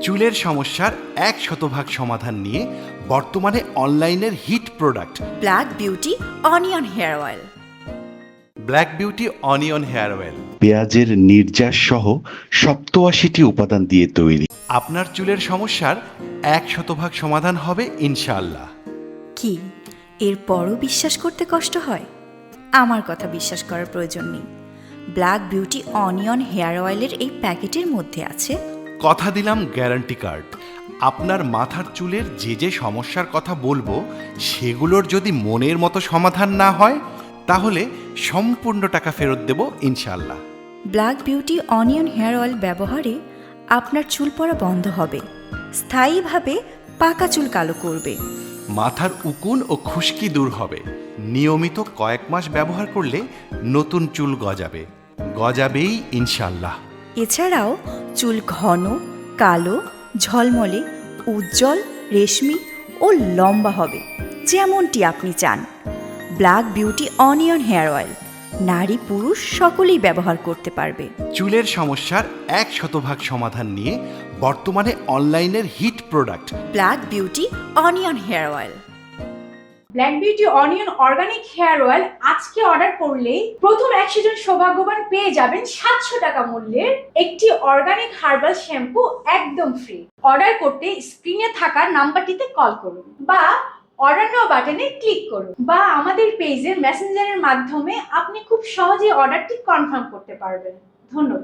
চুলের সমস্যার 100% সমাধান নিয়ে বর্তমানে অনলাইনের hit product black beauty onion hair oil. Black beauty onion hair oil পেঁয়াজের নির্যাস সহ 87টি উপাদান দিয়ে তৈরি। আপনার চুলের সমস্যার 100% সমাধান হবে ইনশাআল্লাহ। কি এরপরও বিশ্বাস করতে কষ্ট হয়? আমার কথা বিশ্বাস করার প্রয়োজন নেই। ব্ল্যাক বিউটি অনিয়ন হেয়ার অয়েলের এই প্যাকেটের মধ্যে আছে কথা দিলাম গ্যারান্টি কার্ড। আপনার মাথার চুলের যে যে সমস্যার কথা বলবো সেগুলোর যদি মনের মতো সমাধান না হয় তাহলে সম্পূর্ণ টাকা ফেরত দেব ইনশাআল্লাহ। Black beauty onion hair oil ব্যবহারে আপনার চুল পড়া বন্ধ হবে, স্থায়ীভাবে পাকা চুল কালো করবে, মাথার উকুন ও খুশকি দূর হবে। নিয়মিত কয়েক মাস ব্যবহার করলে নতুন চুল গজাবে, গজাবেই ইনশাআল্লাহ। এছাড়াও চুল ঘন, কালো, ঝলমলে, উজ্জ্বল, রেশমি ও লম্বা হবে, যেমনটি আপনি চান। Black beauty onion hair oil নারী পুরুষ সকলেই ব্যবহার করতে পারবে। চুলের সমস্যার 100% সমাধান নিয়ে বর্তমানে অনলাইনের hit product black beauty onion hair oil. Black beauty onion organic hair oil আজকে অর্ডার করলেই প্রথম 100 জন সৌভাগ্যবান পেয়ে যাবেন 700 টাকা মূল্যের একটি অর্গানিক হার্বাল শ্যাম্পু একদম ফ্রি। অর্ডার করতে স্ক্রিনে থাকা নাম্বারটিতে কল করুন বা অর্ডার নাও বাটনে ক্লিক করুন বা আমাদের পেজের মেসেঞ্জারের মাধ্যমে আপনি খুব সহজেই অর্ডারটি কনফার্ম করতে পারবেন। ধন্যবাদ।